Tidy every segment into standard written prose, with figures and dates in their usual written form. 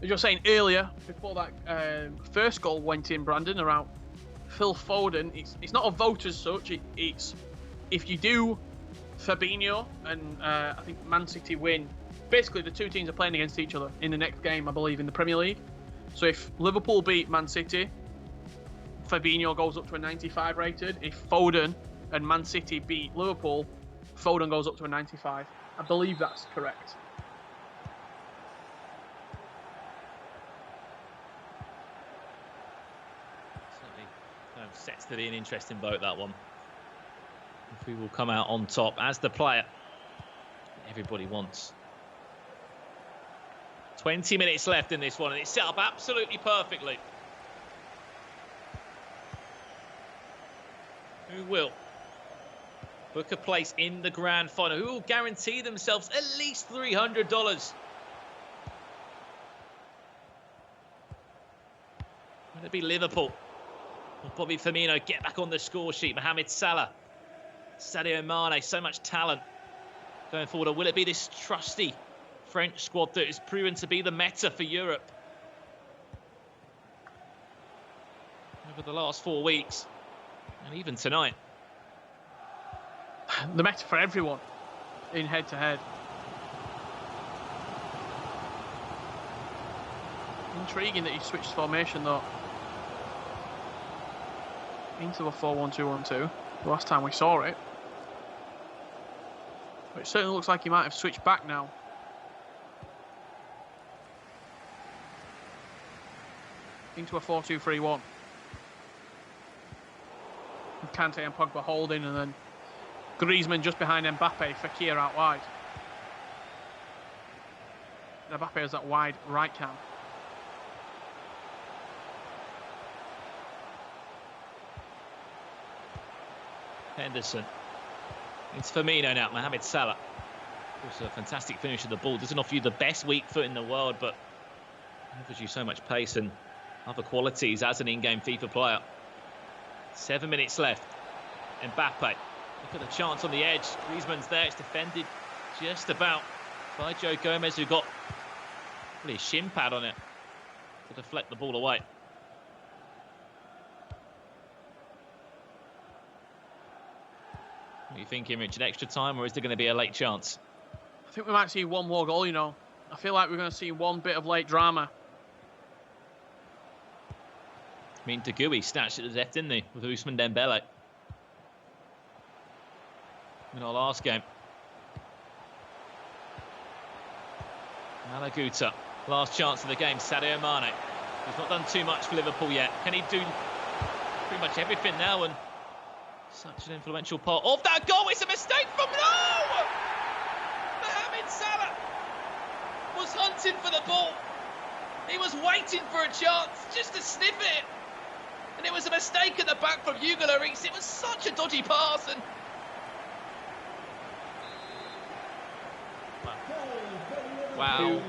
As you were saying earlier, before that first goal went in, Brandon, around Phil Foden, it's not a vote as such. It's if you do Fabinho and I think Man City win, basically the two teams are playing against each other in the next game, I believe, in the Premier League. So if Liverpool beat Man City, Fabinho goes up to a 95 rated. If Foden and Man City beat Liverpool, Foden goes up to a 95. I believe that's correct. Certainly sets to be an interesting vote, that one. If we will come out on top as the player everybody wants. 20 minutes left in this one, and it's set up absolutely perfectly. Who will book a place in the grand final? Who will guarantee themselves at least $300? Will it be Liverpool? Will Bobby Firmino get back on the score sheet? Mohamed Salah, Sadio Mane, so much talent going forward. Or will it be this trusty French squad that is proven to be the meta for Europe over the last 4 weeks? And even tonight. The meta for everyone in head-to-head. Intriguing that he switched formation, though. Into a 4-1-2-1-2. The last time we saw it. But it certainly looks like he might have switched back now. Into a 4-2-3-1. Kante and Pogba holding, and then Griezmann just behind Mbappe, Fekir out wide. Mbappe has that wide right cam. Henderson. It's Firmino now, Mohamed Salah. Also a fantastic finish of the ball. Doesn't offer you the best weak foot in the world, but offers you so much pace and other qualities as an in-game FIFA player. 7 minutes left. Mbappe. Look at the chance on the edge. Griezmann's there. It's defended just about by Joe Gomez, who got really a shin pad on it to deflect the ball away. What are you thinking, Richard? Extra time, or is there going to be a late chance? I think we might see one more goal, you know. I feel like we're going to see one bit of late drama. I mean, Degui snatched at the death, didn't he, with Ousmane Dembele in our last game. Malaguta, last chance of the game. Sadio Mane, he's not done too much for Liverpool yet. Can he do pretty much everything now? And such an influential part of that goal. It's a mistake from Mohamed Salah was hunting for the ball. He was waiting for a chance just to sniff it. And it was a mistake at the back from Hugo Lloris. It was such a dodgy pass. And wow.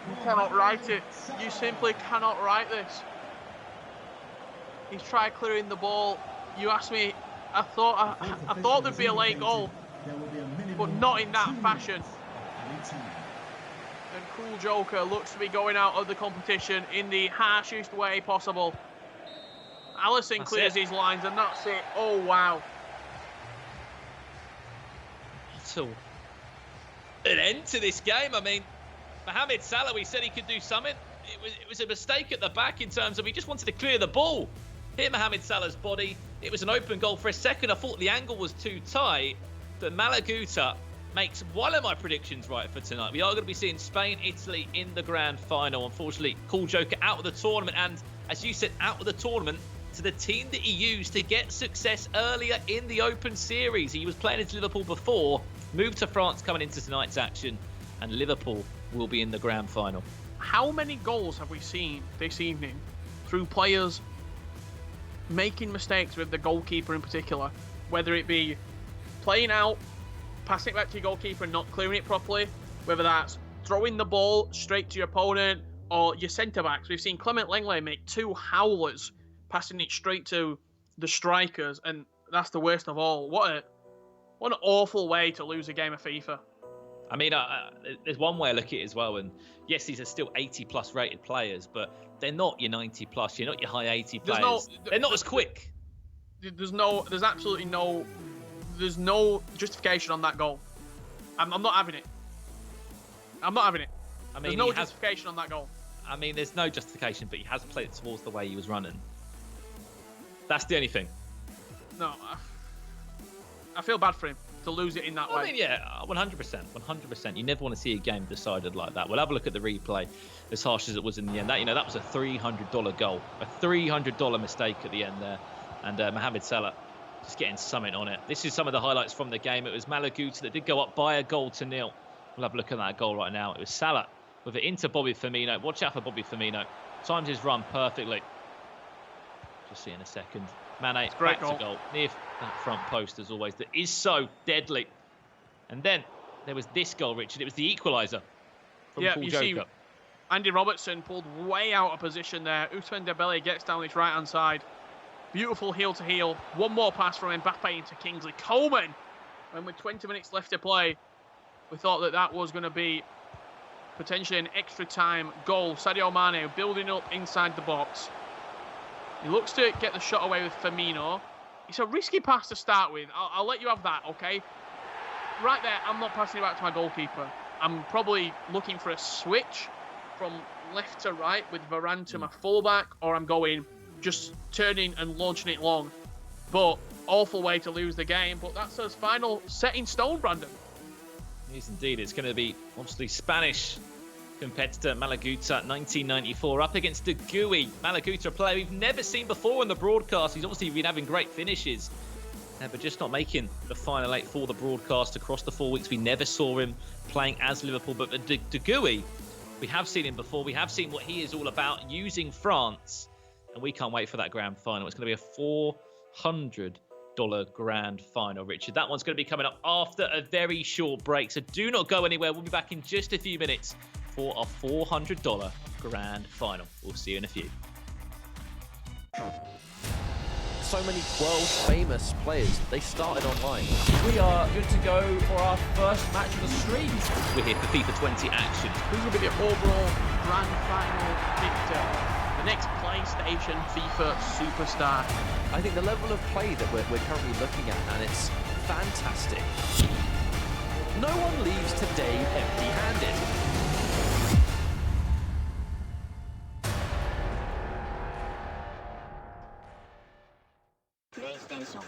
You cannot write it. You simply cannot write this. He's tried clearing the ball. You asked me, I thought there'd be a late goal, but not in that fashion. And Cool Joker looks to be going out of the competition in the harshest way possible. Alisson clears his lines, and that's it. Oh, wow. So, an end to this game. I mean, Mohamed Salah, we said he could do something. It was a mistake at the back in terms of he just wanted to clear the ball. Hit Mohamed Salah's body. It was an open goal. For a second, I thought the angle was too tight. But Malaguta makes one of my predictions right for tonight. We are going to be seeing Spain, Italy in the grand final. Unfortunately, Cool Joker out of the tournament. And as you said, out of the tournament to the team that he used to get success earlier in the Open Series. He was playing at Liverpool before, moved to France coming into tonight's action. And Liverpool will be in the grand final. How many goals have we seen this evening through players making mistakes with the goalkeeper in particular? Whether it be playing out, passing it back to your goalkeeper and not clearing it properly, whether that's throwing the ball straight to your opponent or your centre-backs. We've seen Clement Lenglet make two howlers, passing it straight to the strikers, and that's the worst of all. What an awful way to lose a game of FIFA. I mean, there's one way I look at it as well, and yes, these are still 80+ rated players, but they're not your 90+. You're not your high 80 players. They're not as quick. There's absolutely no justification on that goal. I'm not having it. I'm not having it. I mean, there's no justification on that goal. I mean, there's no justification, but he has played it towards the way he was running. That's the only thing. No, I feel bad for him to lose it in that way. I mean, yeah, 100%. You never want to see a game decided like that. We'll have a look at the replay, as harsh as it was in the end. That was a $300 goal, a $300 mistake at the end there, and Mohamed Salah just getting something on it. This is some of the highlights from the game. It was Malaguta that did go up by a goal to nil. We'll have a look at that goal right now. It was Salah with it into Bobby Firmino. Watch out for Bobby Firmino. Times his run perfectly. Just see in a second. Mane back to goal. Near that front post as always. That is so deadly. And then there was this goal, Richard. It was the equaliser from Paul Joker. See, Andy Robertson pulled way out of position there. Ousmane Dembele gets down his right-hand side. Beautiful heel-to-heel. One more pass from Mbappe into Kingsley Coman. And with 20 minutes left to play, we thought that was going to be potentially an extra time goal. Sadio Mane building up inside the box. He looks to get the shot away with Firmino. It's a risky pass to start with. I'll let you have that, okay? Right there, I'm not passing it back to my goalkeeper. I'm probably looking for a switch from left to right with Varane to my fullback, or I'm going just turning and launching it long. But awful way to lose the game. But that's his final set in stone, Brandon. It is indeed. It's going to be obviously Spanish competitor Malaguta, 1994, up against De Gui. Malaguta, a player we've never seen before in the broadcast. He's obviously been having great finishes, but just not making the final 8 for the broadcast across the 4 weeks. We never saw him playing as Liverpool, but De Gui, we have seen him before. We have seen what he is all about using France, and we can't wait for that grand final. It's going to be a $400 grand final, Richard. That one's going to be coming up after a very short break, so do not go anywhere. We'll be back in just a few minutes for a $400 grand final. We'll see you in a few. So many world-famous players, they started online. We are good to go for our first match of the stream. We're here for FIFA 20 action. Who's going to be the overall grand final victor? The next PlayStation FIFA superstar. I think the level of play that we're currently looking at, and it's fantastic. No one leaves today empty-handed. PlayStation.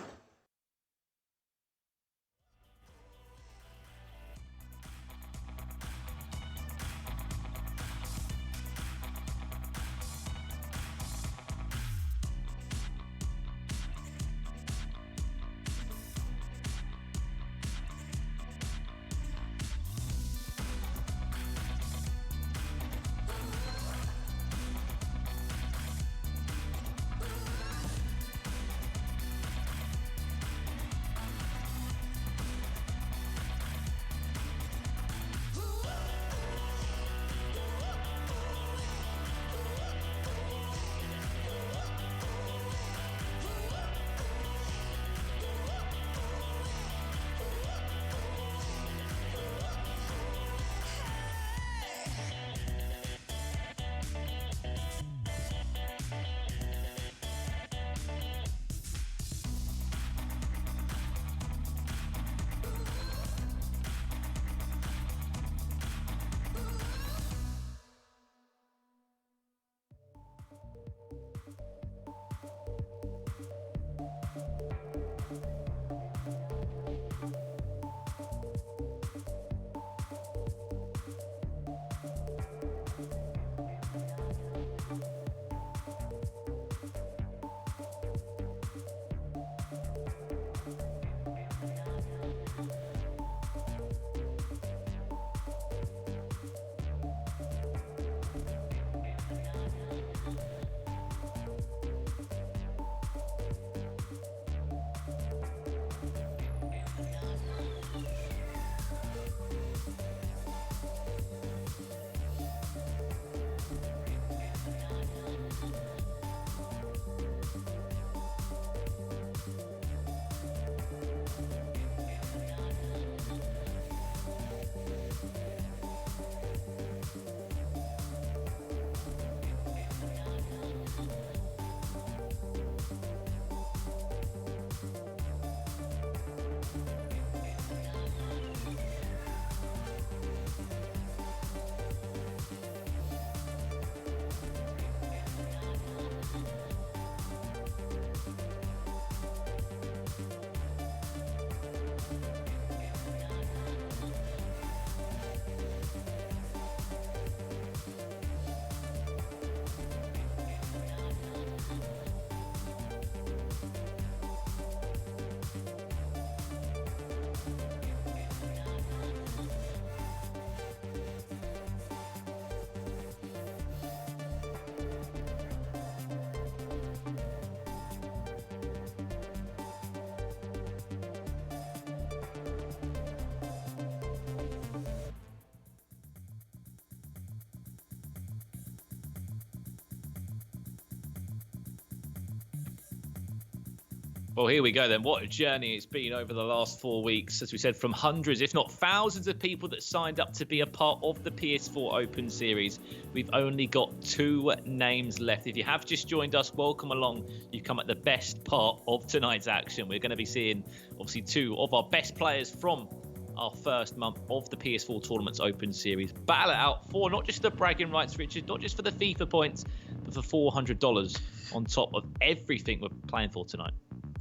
Well, here we go then. What a journey it's been over the last 4 weeks. As we said, from hundreds, if not thousands of people that signed up to be a part of the PS4 Open Series. We've only got 2 names left. If you have just joined us, welcome along. You've come at the best part of tonight's action. We're going to be seeing, obviously, 2 of our best players from our first month of the PS4 Tournament's Open Series. Battle it out for not just the bragging rights, Richard, not just for the FIFA points, but for $400 on top of everything we're playing for tonight.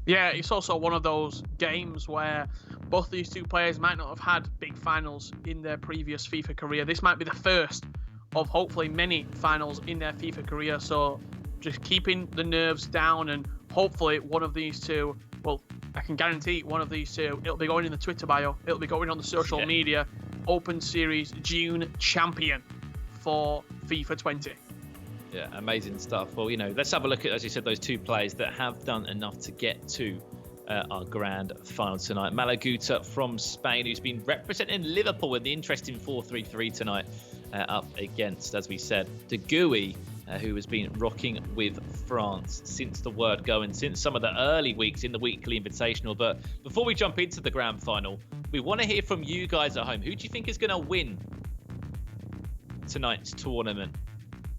Yeah, it's also one of those games where both these 2 players might not have had big finals in their previous FIFA career. This might be the first of hopefully many finals in their FIFA career. So just keeping the nerves down, and hopefully one of these 2, well, I can guarantee one of these 2, it'll be going in the Twitter bio, it'll be going on the social media, Open Series June champion for FIFA 20. Yeah, amazing stuff. Well, let's have a look at, as you said, those 2 players that have done enough to get to our grand final tonight. Malaguta from Spain, who's been representing Liverpool in the interesting 4-3-3 tonight, up against, as we said, De Gouy, who has been rocking with France since the word go and since some of the early weeks in the weekly invitational. But before we jump into the grand final, we want to hear from you guys at home. Who do you think is going to win tonight's tournament?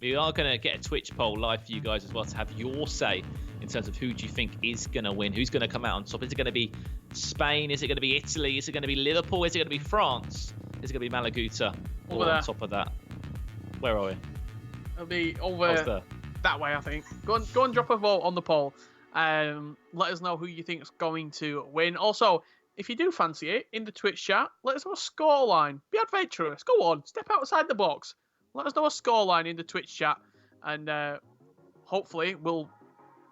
We are going to get a Twitch poll live for you guys as well to have your say in terms of who do you think is going to win, who's going to come out on top. Is it going to be Spain? Is it going to be Italy? Is it going to be Liverpool? Is it going to be France? Is it going to be Malaguta? Or on top of that? Where are we? It'll be over that way, I think. Go and drop a vote on the poll. Let us know who you think is going to win. Also, if you do fancy it, in the Twitch chat, let us know a scoreline. Be adventurous. Go on. Step outside the box. Let us know a scoreline in the Twitch chat, and hopefully we'll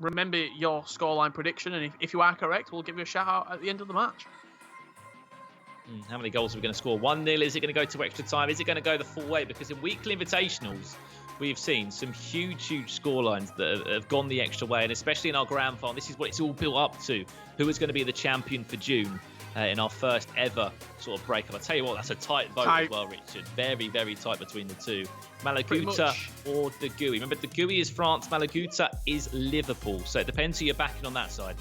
remember your scoreline prediction, and if you are correct, we'll give you a shout out at the end of the match. How many goals are we going to score? 1-0? Is it going to go to extra time? Is it going to go the full way? Because in weekly invitationals, we've seen some huge scorelines that have gone the extra way, and especially in our grand final, this is what it's all built up to. Who is going to be the champion for June? In our first ever sort of breakup. I'll tell you what, that's a tight vote as well, Richard. Very, very tight between the 2. Malaguta or De Gouy. Remember, De Gouy is France, Malaguta is Liverpool. So it depends who you're backing on that side.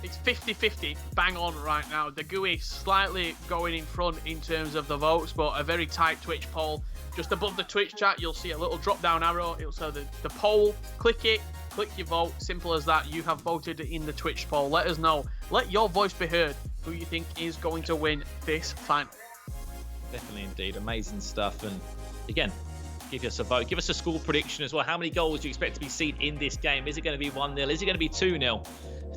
It's 50-50, bang on right now. De Gouy slightly going in front in terms of the votes, but a very tight Twitch poll. Just above the Twitch chat, you'll see a little drop-down arrow. It'll say the poll. Click it, click your vote. Simple as that. You have voted in the Twitch poll. Let us know. Let your voice be heard. Who you think is going to win this final? Definitely indeed. Amazing stuff. And again, give us a vote. Give us a score prediction as well. How many goals do you expect to be seen in this game? Is it going to be 1-0? Is it going to be 2-0?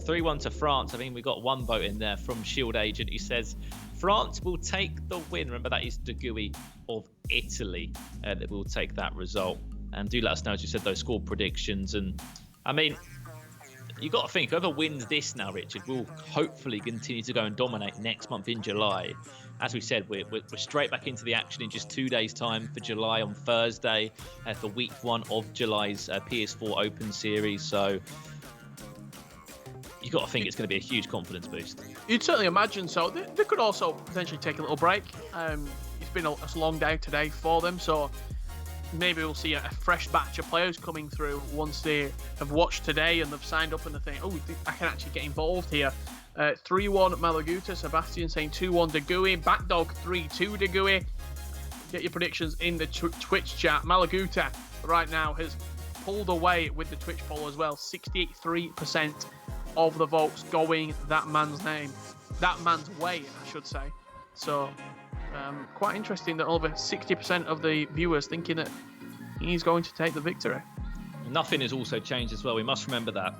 3-1 to France. I mean, we got 1 vote in there from Shield Agent. He says France will take the win. Remember, that is De Gouy of Italy that will take that result. And do let us know, as you said, those score predictions. And I mean, you got to think, whoever wins this now, Richard, will hopefully continue to go and dominate next month in July. As we said, we're straight back into the action in just 2 days' time for July on Thursday for week 1 of July's PS4 Open Series. So you got to think it's going to be a huge confidence boost. You'd certainly imagine so. They could also potentially take a little break. It's been a long day today for them, so maybe we'll see a fresh batch of players coming through once they have watched today and they've signed up and they think, oh, I can actually get involved here. 3-1 Malaguta, Sebastian saying 2-1 De Gouy, Backdog 3-2 De Gouy. Get your predictions in the Twitch chat. Malaguta right now has pulled away with the Twitch poll as well. 63% of the votes going that man's way, I should say. So quite interesting that over 60% of the viewers thinking that he's going to take the victory. Nothing has also changed as well. We must remember that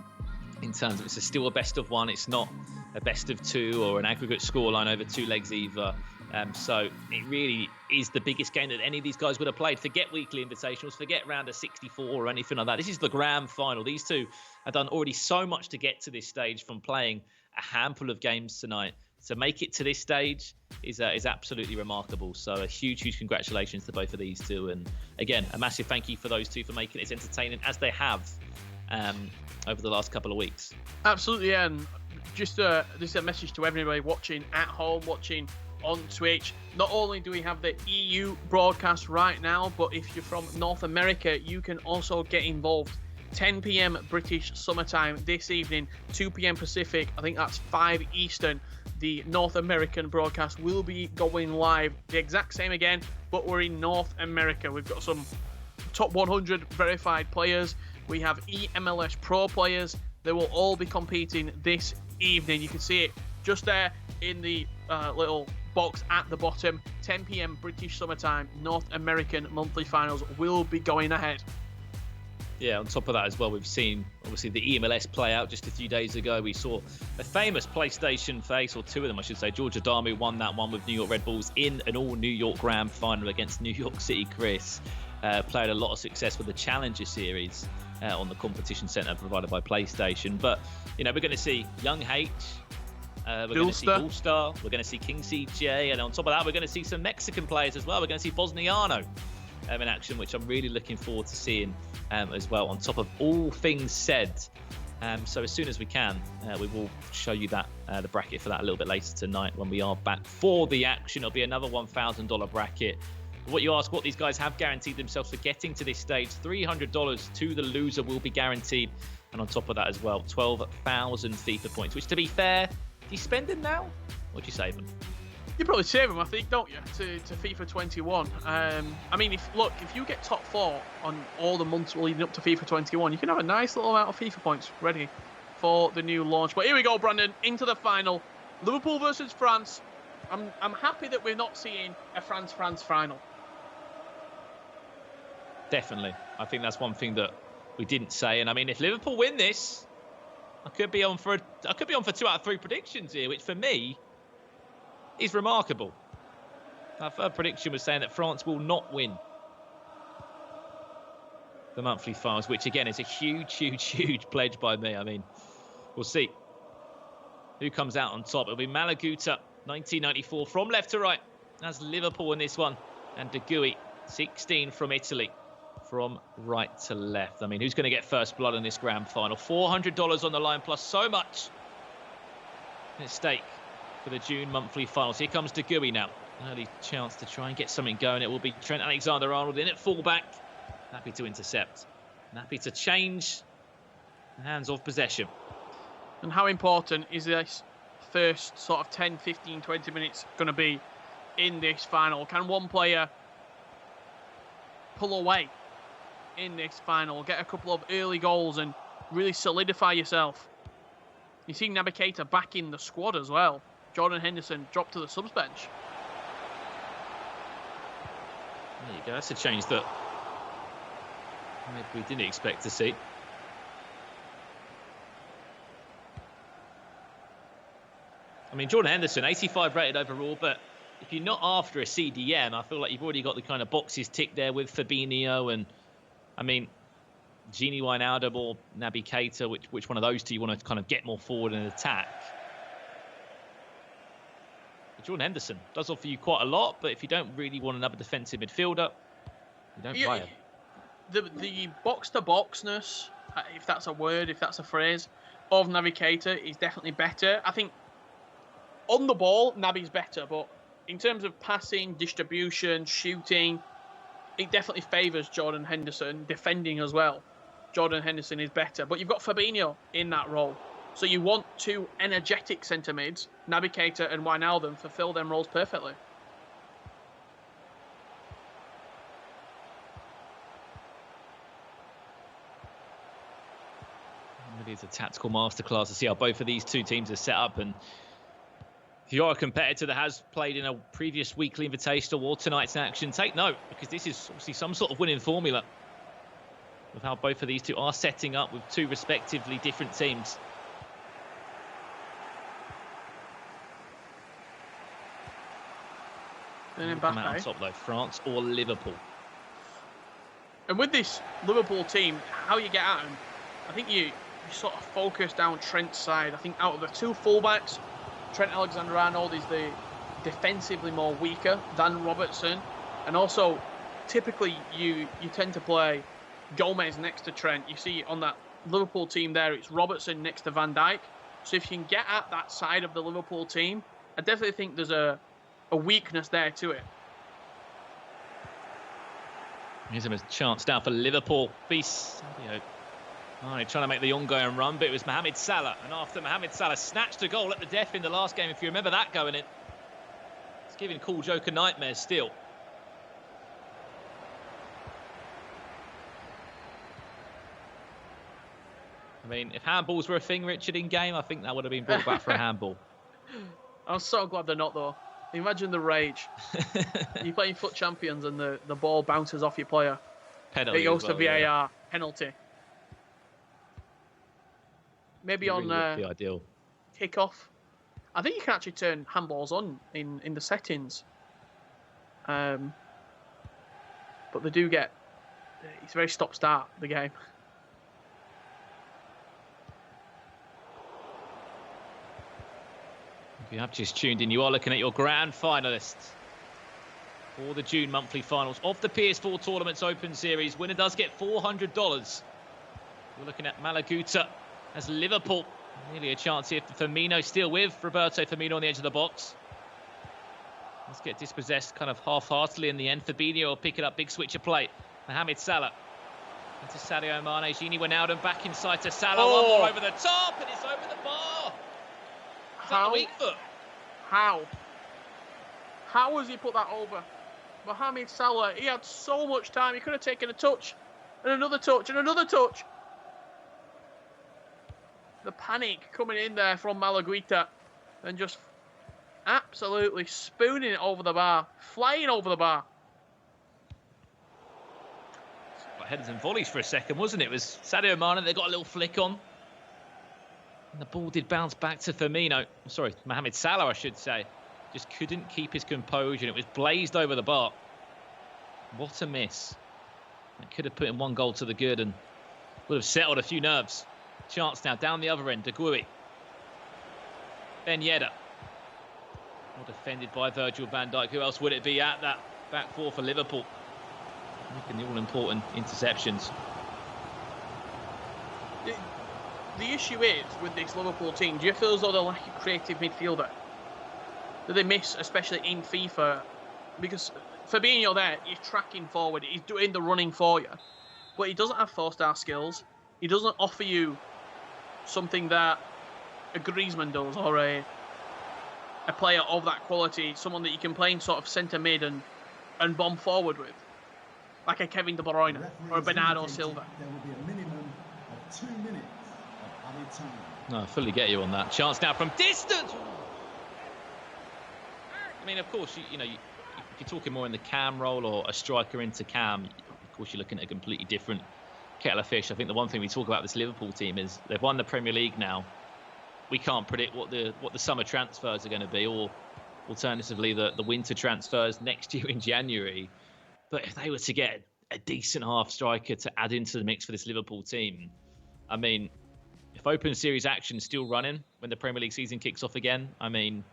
in terms of it's still a best of 1. It's not a best of 2 or an aggregate scoreline over 2 legs either. So it really is the biggest game that any of these guys would have played. Forget weekly invitationals, forget round of 64 or anything like that. This is the grand final. These 2 have done already so much to get to this stage from playing a handful of games tonight. To make it to this stage is absolutely remarkable. So a huge congratulations to both of these 2. And again, a massive thank you for those 2 for making it as entertaining as they have over the last couple of weeks. Absolutely, and just a message to everybody watching at home, watching on Twitch. Not only do we have the EU broadcast right now, but if you're from North America, you can also get involved 10 p.m. British summertime this evening, 2 p.m. Pacific. I think that's 5 Eastern. The North American broadcast will be going live. The exact same again, but we're in North America. We've got some top 100 verified players. We have EMLS Pro players. They will all be competing this evening. You can see it just there in the little box at the bottom. 10 p.m. British summertime, North American monthly finals will be going ahead. Yeah, on top of that as well, we've seen, obviously, the EMLS play out just a few days ago. We saw a famous PlayStation face, or two of them, I should say. George Adamu won that one with New York Red Bulls in an all-New York Grand final against New York City Chris. Played a lot of success with the Challenger Series on the competition centre provided by PlayStation. But, you know, we're going to see Young H, we're going to see All-Star, we're going to see King CJ, and on top of that, we're going to see some Mexican players as well. We're going to see Bosniano in action, which I'm really looking forward to seeing as well, on top of all things said. So as soon as we can, we will show you that the bracket for that a little bit later tonight when we are back for the action. It'll be another $1,000 bracket. What you ask, what these guys have guaranteed themselves for getting to this stage, $300 to the loser will be guaranteed. And on top of that as well, 12,000 FIFA points, which, to be fair, do you spend them now, or do you save them? You probably save them, I think, don't you, to FIFA 21. I mean, if you get top 4 on all the months leading up to FIFA 21, you can have a nice little amount of FIFA points ready for the new launch. But here we go, Brandon, into the final. Liverpool versus France. I'm happy that we're not seeing a France-France final. Definitely. I think that's one thing that we didn't say. And I mean, if Liverpool win this, I could be on for 2 out of 3 predictions here, which for me is remarkable. Our third prediction was saying that France will not win the monthly finals, which again is a huge pledge by me. I mean, we'll see who comes out on top. It'll be Malaguta, 1994, from left to right. That's Liverpool in this one. And De Gui, 16 from Italy, from right to left. I mean, who's going to get first blood in this grand final? $400 on the line, plus so much at stake for the June monthly finals. Here comes De Gui now. Early chance to try and get something going. It will be Trent Alexander-Arnold in at fullback. Happy to intercept. And happy to change the hands of possession. And how important is this first sort of 10, 15, 20 minutes going to be in this final? Can one player pull away in this final, get a couple of early goals and really solidify yourself? You see Naby Keita back in the squad as well. Jordan Henderson dropped to the subs bench. There you go. That's a change that maybe we didn't expect to see. I mean, Jordan Henderson, 85 rated overall, but if you're not after a CDM, I feel like you've already got the kind of boxes ticked there with Fabinho and, I mean, Gini Wijnaldum or Naby Keita, which one of those two you want to kind of get more forward and attack? Jordan Henderson does offer you quite a lot, but if you don't really want another defensive midfielder, you don't play him. The box-to-boxness, if that's a word, if that's a phrase, of Naby Keita is definitely better. I think on the ball, Naby's better, but in terms of passing, distribution, shooting, it definitely favours Jordan Henderson. Defending as well, Jordan Henderson is better. But you've got Fabinho in that role. So you want 2 energetic centre mids. Naby Keita and Wijnaldum fulfil them roles perfectly. It is a tactical masterclass to see how both of these two teams are set up. And if you're a competitor that has played in a previous weekly invitational or tonight's action, take note, because this is obviously some sort of winning formula of how both of these two are setting up with 2 respectively different teams. Come out on top though, France or Liverpool. And with this Liverpool team, how you get at them, I think you sort of focus down Trent's side. I think out of the 2 fullbacks, Trent Alexander-Arnold is the defensively more weaker than Robertson. And also, typically, you tend to play Gomez next to Trent. You see on that Liverpool team there, it's Robertson next to Van Dijk. So if you can get at that side of the Liverpool team, I definitely think there's a weakness there to it. Here's a chance down for Liverpool. Beast, Right, trying to make the ongoing run, but it was Mohamed Salah. And after Mohamed Salah snatched a goal at the death in the last game, if you remember that going in, it's giving Cool Joker nightmares still. I mean, if handballs were a thing, Richard, in game, I think that would have been brought back for a handball. I'm so glad they're not, though. Imagine the rage. You're playing Foot Champions and the ball bounces off your player. Penalty It goes as well, to VAR. yeah. Penalty. Maybe It really would on be ideal. kick-off. I think you can actually turn handballs on in the settings. But they do get... It's very stop-start, the game. If you have just tuned in, you are looking at your grand finalists for the June monthly finals of the PS4 Tournaments Open Series. Winner does get $400. We're looking at Malaguta as Liverpool. Nearly a chance here for Firmino, still with Roberto Firmino on the edge of the box. Let's get dispossessed kind of half-heartedly in the end. Fabinho will pick it up, big switch of play. Mohamed Salah into Sadio Mane. Gini Wijnaldum back inside to Salah. One more over the top, and it's over the bar. Is that the weak foot? How has he put that over? Mohamed Salah, he had so much time. He could have taken a touch, and another touch, and another touch. The panic coming in there from Malaguita, and just absolutely spooning it over the bar, flying over the bar. Headers and volleys for a second, wasn't it? It was Sadio Mane, they got a little flick on. And the ball did bounce back to Firmino. Sorry, Mohamed Salah, I should say. Just couldn't keep his composure, and it was blazed over the bar. What a miss. It could have put in one goal to the good and would have settled a few nerves. Chance now down the other end, De Gouy. Ben Yedder. Well defended by Virgil van Dijk. Who else would it be at that back four for Liverpool? Making the all-important interceptions. The issue is, with this Liverpool team, do you feel as though they lack a creative midfielder? Do they miss, especially in FIFA? Because Fabinho there, he's tracking forward, he's doing the running for you. But he doesn't have four-star skills. He doesn't offer you something that a Griezmann does, or a player of that quality, someone that you can play in sort of centre mid and bomb forward with. Like a Kevin De Bruyne or a Bernardo Silva. There will be a minimum of 2 minutes of added time. No, I fully get you on that. Chance now from distance. I mean, of course, if you're talking more in the cam role or a striker into cam, of course, you're looking at a completely different kettle of fish. I think the one thing we talk about this Liverpool team is they've won the Premier League now. We can't predict what the summer transfers are going to be, or alternatively the winter transfers next year in January. But if they were to get a decent half striker to add into the mix for this Liverpool team, I mean, if Open Series action is still running when the Premier League season kicks off again, I mean,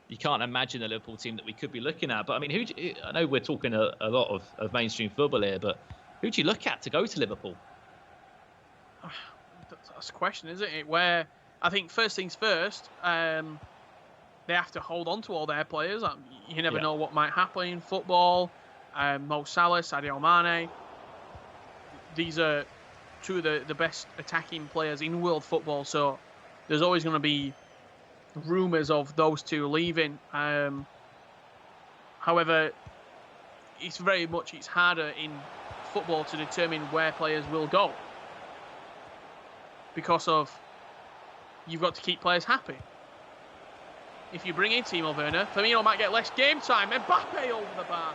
you can't imagine the Liverpool team that we could be looking at. But I mean, I know we're talking a lot of mainstream football here, but who do you look at to go to Liverpool? That's a question, isn't it? Where I think first things first, they have to hold on to all their players. You never know what might happen in football. Mo Salah, Sadio Mane. These are two of the best attacking players in world football, so there's always going to be rumours of those two leaving. However, it's harder in football to determine where players will go, because of you've got to keep players happy. If you bring in Timo Werner, Firmino might get less game time. Mbappe over the bar.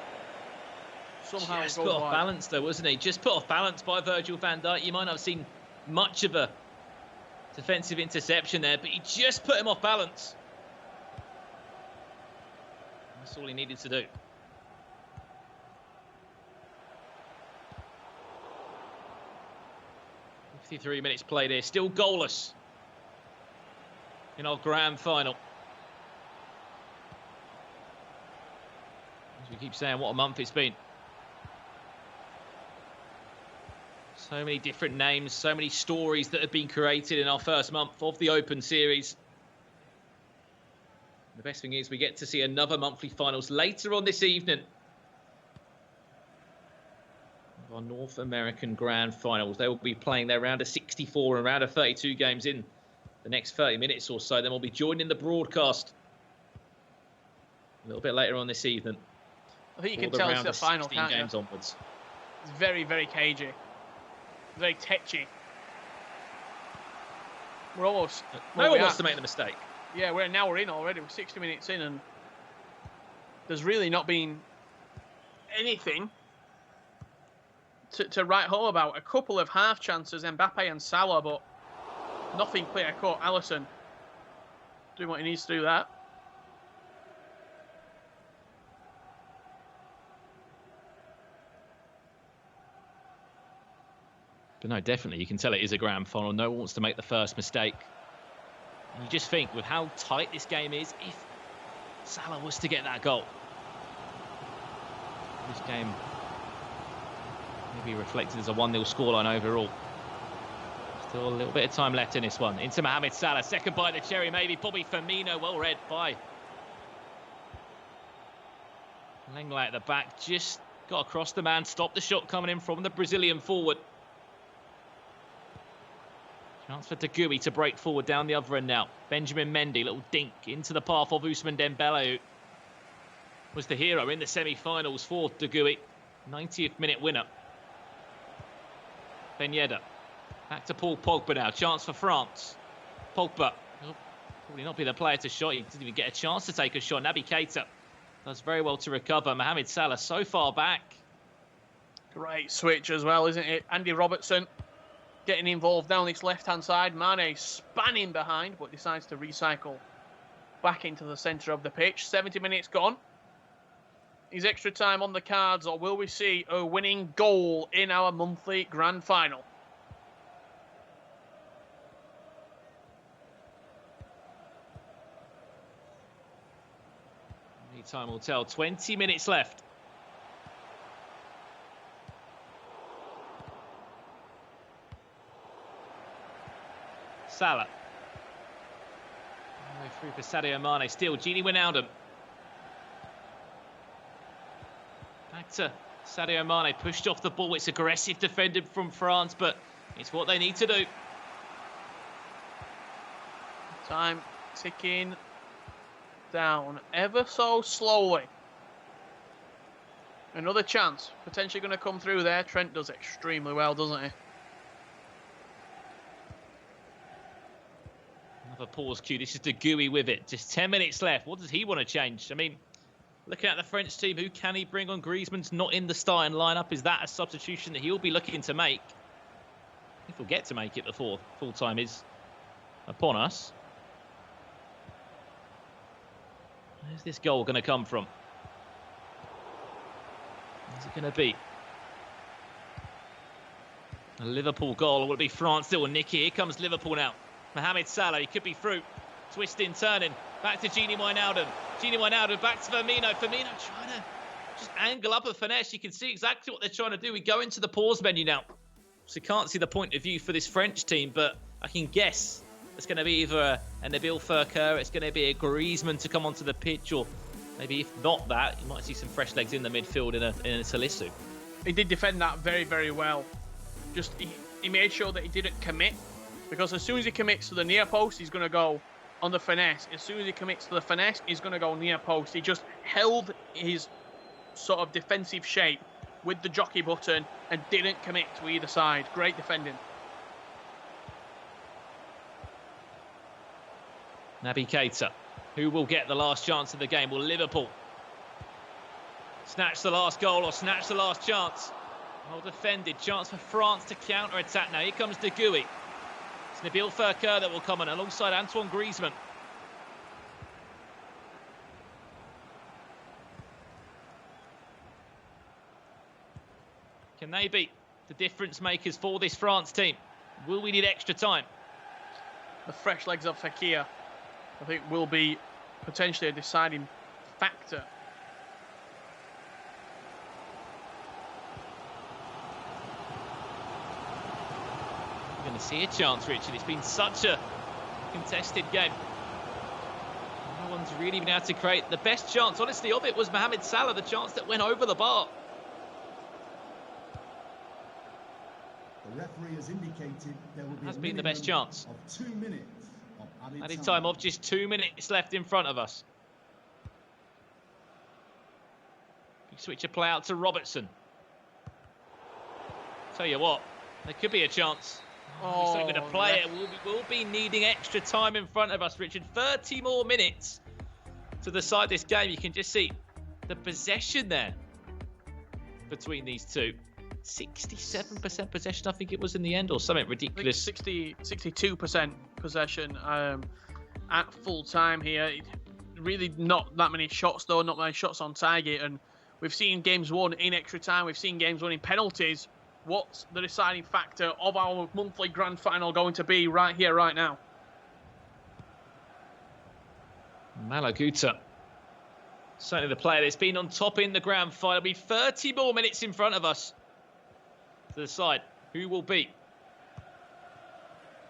Somehow just put off balance though, wasn't he? Just put off balance by Virgil van Dijk. You might not have seen much of a defensive interception there, but he just put him off balance. That's all he needed to do. 53 minutes played here, still goalless in our grand final. As we keep saying, what a month it's been. So many different names, so many stories that have been created in our first month of the Open Series. The best thing is we get to see another monthly finals later on this evening. our North American Grand Finals. They will be playing their round of 64 and round of 32 games in the next 30 minutes or so. Then we'll be joining the broadcast a little bit later on this evening. I think you can tell it's the final, 16 games onwards. It's very, very cagey. Very tetchy. We're almost... No one wants to make the mistake. Yeah, we're in already. We're 60 minutes in, and there's really not been anything to write home about. A couple of half chances, Mbappe and Salah, but nothing clear cut. Alisson doing what he needs to do that. But no, definitely, you can tell it is a grand final. No one wants to make the first mistake. And you just think, with how tight this game is, if Salah was to get that goal, this game may be reflected as a 1-0 scoreline overall. Still a little bit of time left in this one. Into Mohamed Salah, second by the cherry, maybe Bobby Firmino, well read by Lenglet at the back. Just got across the man, stopped the shot coming in from the Brazilian forward. Chance for Degui to break forward down the other end now. Benjamin Mendy, little dink into the path of Ousmane Dembele, who was the hero in the semi-finals for Degui. 90th minute winner. Ben Yedder. Back to Paul Pogba now. Chance for France. Pogba. Probably not be the player to shot. He didn't even get a chance to take a shot. Naby Keita does very well to recover. Mohamed Salah so far back. Great switch as well, isn't it? Andy Robertson getting involved down this left-hand side. Mane spanning behind, but decides to recycle back into the centre of the pitch. 70 minutes gone. Is extra time on the cards, or will we see a winning goal in our monthly grand final? Only time will tell. 20 minutes left. Salah. All the way through for Sadio Mane. Still, Gini Wijnaldum. Back to Sadio Mane. Pushed off the ball. It's aggressive defending from France, but it's what they need to do. Time ticking down ever so slowly. Another chance. Potentially going to come through there. Trent does extremely well, doesn't he? Another pause cue. This is Degui with it. Just 10 minutes left. What does he want to change? I mean, looking at the French team, who can he bring on? Griezmann's not in the starting lineup. Is that a substitution that he'll be looking to make? If we'll get to make it before full time is upon us. Where's this goal going to come from? Where's it going to be? A Liverpool goal, or will it be France still? Nicky, here comes Liverpool now. Mohamed Salah, he could be through. Twisting, turning. Back to Gini Wijnaldum. Gini Wijnaldum back to Firmino. Firmino trying to just angle up a finesse. You can see exactly what they're trying to do. We go into the pause menu now. So you can't see the point of view for this French team, but I can guess it's going to be either a Nabil Fekir, it's going to be a Griezmann to come onto the pitch, or maybe if not that, you might see some fresh legs in the midfield in a Salisu. He did defend that very, very well. Just he made sure that he didn't commit, because as soon as he commits to the near post, he's going to go on the finesse. As soon as he commits to the finesse, he's going to go near post. He just held his sort of defensive shape with the jockey button and didn't commit to either side. Great defending. Naby Keita, who will get the last chance of the game? Will Liverpool snatch the last goal or snatch the last chance? Well defended. Chance for France to counter-attack now. Here comes Degui. It's Nabil Fekir that will come on alongside Antoine Griezmann. Can they be the difference makers for this France team? Will we need extra time? The fresh legs of Fekir, I think, will be potentially a deciding factor. We're going to see a chance, Richard. It's been such a contested game. No one's really been able to create the best chance, honestly, of it was Mohamed Salah, the chance that went over the bar. The referee has indicated there will be Has a been the best minimum chance. of 2 minutes of Added time of just 2 minutes left in front of us. Big switch of play out to Robertson. Tell you what, there could be a chance. We're still going to play it. We'll be needing extra time in front of us, Richard. 30 more minutes to decide this game. You can just see the possession there between these two. 67% possession, I think it was in the end, or something ridiculous. 62% possession at full time here. Really not that many shots, though. Not many shots on target. And we've seen games won in extra time. We've seen games won in penalties. What's the deciding factor of our monthly grand final going to be right here, right now? Malaguta, certainly the player that's been on top in the grand final. It'll be 30 more minutes in front of us to decide who will be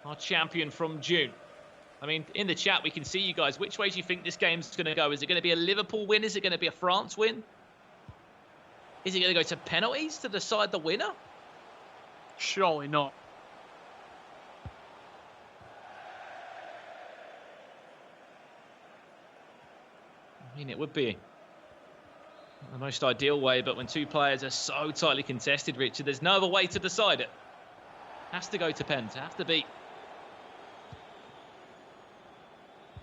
our champion from June. I mean, in the chat, we can see you guys. Which way do you think this game's going to go? Is it going to be a Liverpool win? Is it going to be a France win? Is it going to go to penalties to decide the winner? Surely not. I mean, it would be the most ideal way, but when two players are so tightly contested, Richard, there's no other way to decide it. Has to go to pens. Have to be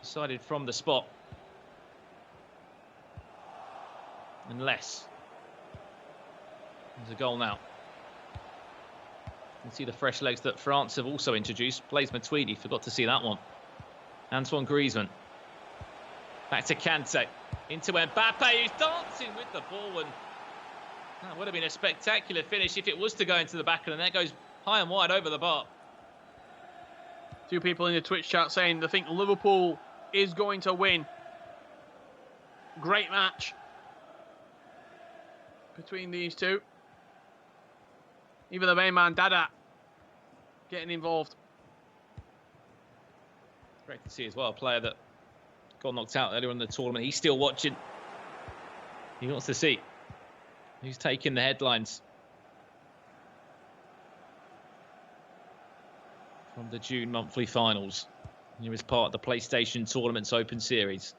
decided from the spot. Unless there's a goal now. You can see the fresh legs that France have also introduced. Blaise Matuidi, forgot to see that one. Antoine Griezmann. Back to Kante. Into Mbappe, who's dancing with the ball. And that would have been a spectacular finish if it was to go into the back of the net. Goes high and wide over the bar. Two people in the Twitch chat saying they think Liverpool is going to win. Great match between these two. Even the main man, Dada, getting involved. Great to see as well, a player that got knocked out earlier in the tournament. He's still watching. He wants to see who's taking the headlines from the June monthly finals. He was part of the PlayStation Tournament's Open Series.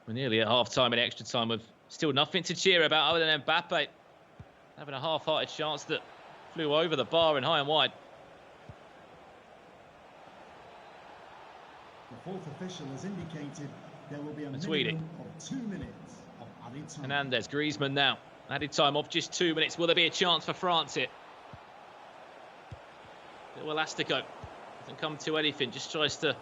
We're nearly at half-time and extra time with still nothing to cheer about other than Mbappe having a half-hearted chance that flew over the bar and high and wide. The fourth official has indicated there will be a Matuidi. minimum of 2 minutes of added time. Hernandez, Griezmann now. Added time of just 2 minutes. Will there be a chance for France here? Little Elastico. Doesn't come to anything. Just tries to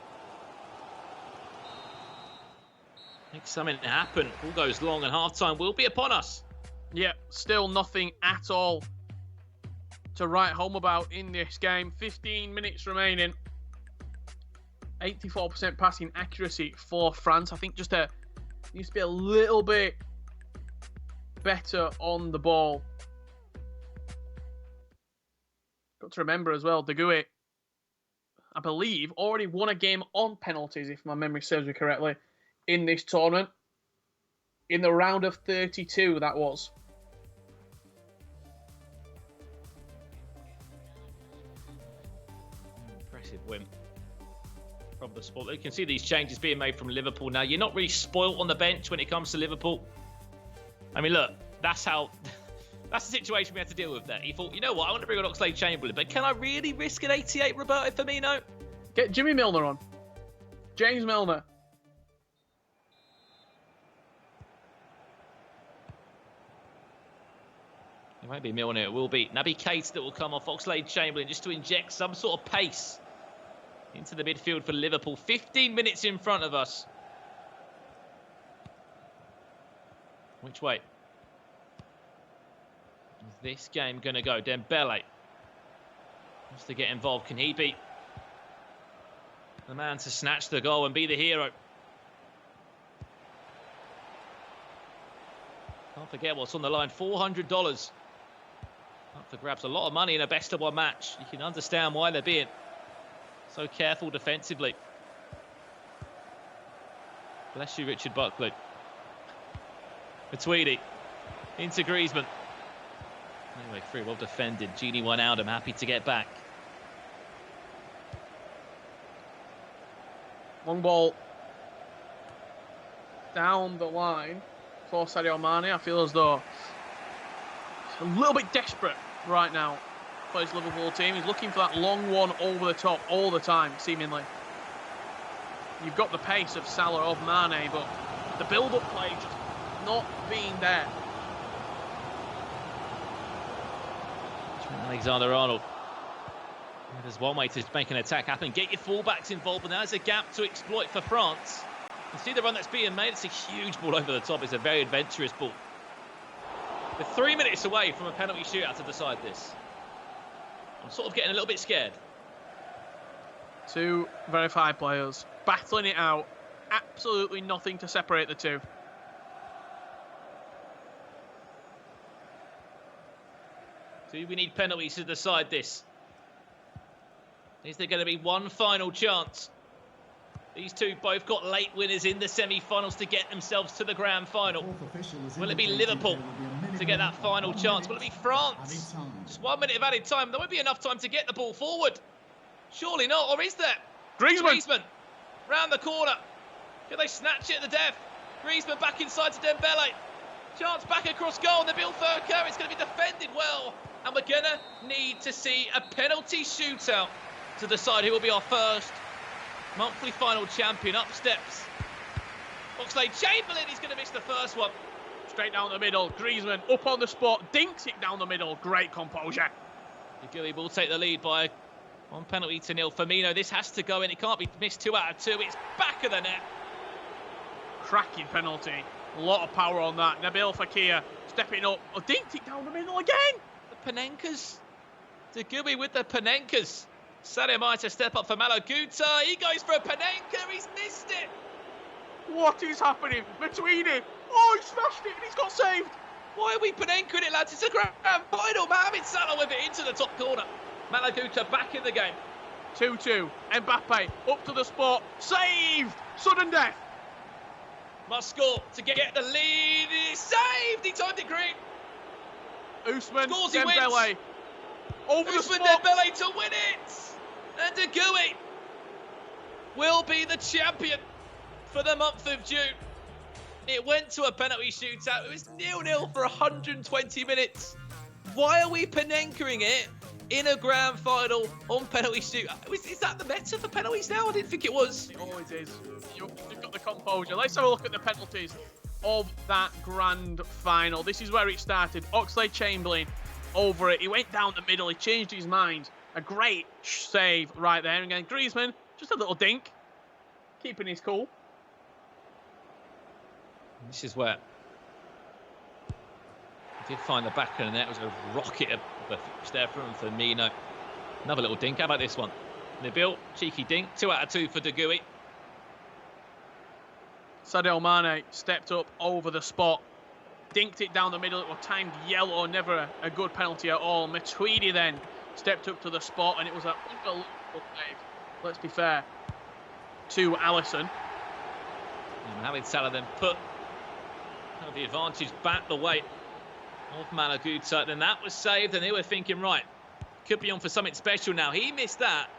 make something happen. All goes long and half-time will be upon us. Yeah, still nothing at all to write home about in this game. 15 minutes remaining. 84% passing accuracy for France. I think just needs to be a little bit better on the ball. Got to remember as well, De Gouet, I believe, already won a game on penalties, if my memory serves me correctly, in this tournament. In the round of 32, that was. Impressive win from the sport. You can see these changes being made from Liverpool now. You're not really spoilt on the bench when it comes to Liverpool. I mean, look, that's the situation we had to deal with there. He thought, you know what, I want to bring on Oxlade-Chamberlain, but can I really risk an 88 Roberto Firmino? Get Jimmy Milner on. James Milner. It won't be Milner, it will be Naby Keita that will come off Oxlade-Chamberlain just to inject some sort of pace into the midfield for Liverpool. 15 minutes in front of us. Which way is this game going to go? Dembele wants to get involved. Can he be the man to snatch the goal and be the hero? Can't forget what's on the line. $400. Up for grabs. A lot of money in a best-of-one match. You can understand why they're being so careful defensively. Bless you, Richard Buckley. Matuidi into Griezmann. Anyway, free, well defended. Genie Wijnaldum happy to get back. Long ball down the line for Sadio Mane. I feel as though he's a little bit desperate right now for his Liverpool team. He's looking for that long one over the top all the time, seemingly. You've got the pace of Salah, of Mane, but the build-up play just not being there. Alexander-Arnold. There's one way to make an attack happen. Get your fullbacks involved, but there's a gap to exploit for France. You see the run that's being made. It's a huge ball over the top. It's a very adventurous ball. We're 3 minutes away from a penalty shootout to decide this. I'm sort of getting a little bit scared. Two very high players battling it out. Absolutely nothing to separate the two. Do we need penalties to decide this? Is there going to be one final chance? These two both got late winners in the semi-finals to get themselves to the grand final. Will it be Liverpool to get that final chance? Will it be France? Just 1 minute of added time. There won't be enough time to get the ball forward. Surely not, or is there? Griezmann round the corner. Can they snatch it at the death? Griezmann back inside to Dembele. Chance back across goal. Nabil Fekir. It's going to be defended well. And we're going to need to see a penalty shootout to decide who will be our first monthly final champion. Up steps Oxlade-Chamberlain. He's going to miss the first one. Straight down the middle. Griezmann up on the spot. Dinks it down the middle. Great composure. Gui will take the lead by 1 penalty to 0. Firmino, this has to go in. It can't be missed 2 out of 2. It's back of the net. Cracking penalty. A lot of power on that. Nabil Fekir stepping up. Oh, dinked it down the middle again. The Panenkas. Gui with the Panenkas. Sadio Mane to step up for Malo Guta. He goes for a Panenka. He's missed it. What is happening between it? Oh, he smashed it and he's got saved. Why are we Panenka it, lads? It's a grand final. Mohamed Salah with it into the top corner. Malo Guta back in the game. 2-2. Mbappe up to the spot. Saved. Sudden death. Must score to get the lead. He's saved. He timed it green. Ousmane Scores, he Dembele. wins. Over the Ousmane spot. Dembele to win it. And Gui will be the champion for the month of June. It went to a penalty shootout. It was 0-0 for 120 minutes. Why are we Panenkering it in a grand final on penalty shootout? Is that the meta for penalties now? I didn't think it was. It always is. You've got the composure. Let's have a look at the penalties of that grand final. This is where it started. Oxlade-Chamberlain over it. He went down the middle. He changed his mind. A great save right there. And again, Griezmann, just a little dink. Keeping his cool. This is where he did find the back of the net. It was a rocket of a finish there from Firmino. Another little dink. How about this one? Nabil, cheeky dink. 2 out of 2 for Gui. Sadio Mane stepped up over the spot. Dinked it down the middle. It was timed yellow. Never a good penalty at all. Matuidi then stepped up to the spot, and it was an unbelievable save. Let's be fair to Alisson. Mohamed Salah then put the advantage back the way of Malo Guta. Then that was saved, and they were thinking, right, could be on for something special now. He missed that,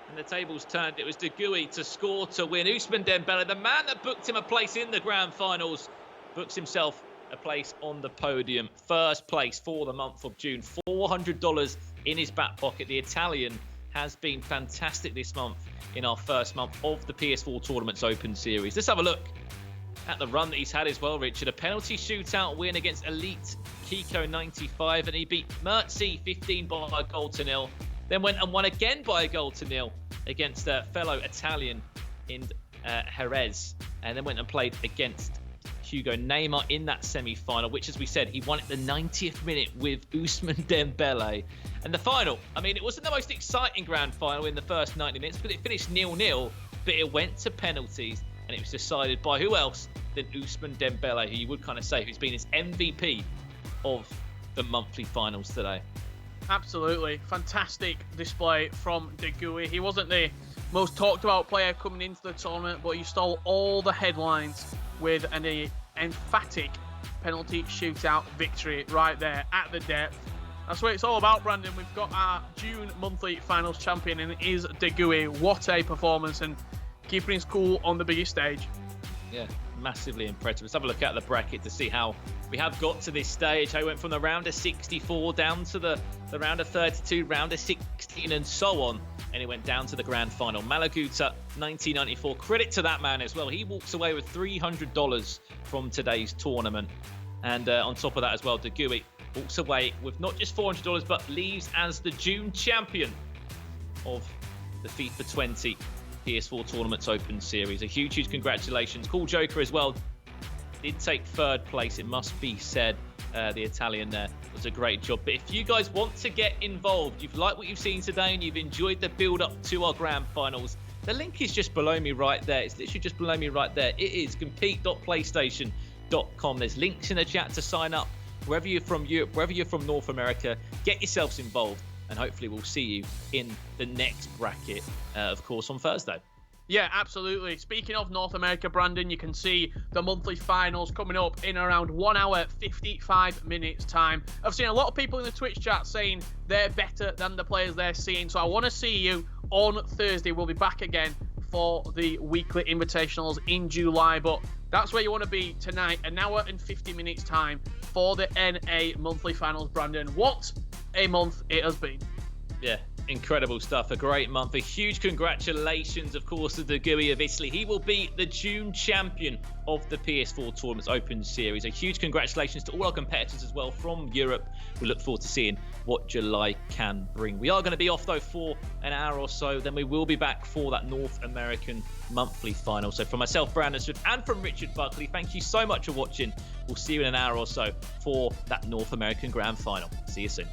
and the tables turned. It was Gui to score to win. Ousmane Dembele, the man that booked him a place in the grand finals, books himself a place on the podium. First place for the month of June. $400 in his back pocket. The Italian has been fantastic this month in our first month of the PS4 Tournaments Open Series. Let's have a look at the run that he's had as well, Richard. A penalty shootout win against Elite Kiko 95, and he beat Mertzi 15 by a goal to 0. Then went and won again by a goal to 0 against a fellow Italian in Jerez, and then went and played against Hugo Neymar in that semi-final, which, as we said, he won at the 90th minute with Ousmane Dembele. And the final, I mean, it wasn't the most exciting grand final in the first 90 minutes, but it finished 0-0, but it went to penalties, and it was decided by who else than Ousmane Dembele, who you would kind of say who's been his MVP of the monthly finals today. Absolutely. Fantastic display from Gui. He wasn't the most talked about player coming into the tournament, but he stole all the headlines with an emphatic penalty shootout victory right there at the depth. That's what it's all about, Brandon. We've got our June monthly finals champion, and it is De Gui. What a performance, and keeping his cool on the biggest stage. Yeah, massively impressive. Let's have a look at the bracket to see how we have got to this stage. How we went from the round of 64 down to the round of 32, round of 16, and so on. And it went down to the grand final. Malaguta, 1994. Credit to that man as well. He walks away with $300 from today's tournament. And on top of that as well, De Gui walks away with not just $400, but leaves as the June champion of the FIFA 20 PS4 Tournaments Open Series. A huge congratulations. Cool Joker as well. Did take third place, it must be said. The Italian there was a great job. But if you guys want to get involved, you've liked what you've seen today and you've enjoyed the build up to our grand finals, the link is just below me right there. It's literally just below me right there. It is compete.playstation.com. There's links in the chat to sign up. Wherever you're from Europe, wherever you're from North America, get yourselves involved, and hopefully we'll see you in the next bracket, of course, on Thursday. Yeah, absolutely. Speaking of North America, Brandon, you can see the monthly finals coming up in around 1 hour, 55 minutes time. I've seen a lot of people in the Twitch chat saying they're better than the players they're seeing, so I want to see you on Thursday. We'll be back again for the weekly invitationals in July, but that's where you want to be tonight, 1 hour and 50 minutes time for the NA monthly finals, Brandon. What a month it has been. Yeah, incredible stuff. A great month. A huge congratulations, of course, to De Gui of Italy. He will be the June champion of the PS4 Tournaments Open Series. A huge congratulations to all our competitors as well from Europe. We look forward to seeing what July can bring. We are going to be off, though, for an hour or so. Then we will be back for that North American monthly final. So from myself, Brandon Swift, and from Richard Buckley, thank you so much for watching. We'll see you in an hour or so for that North American Grand Final. See you soon.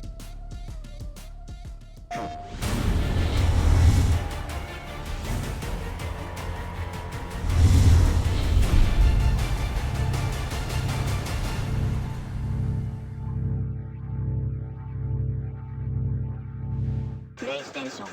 PlayStation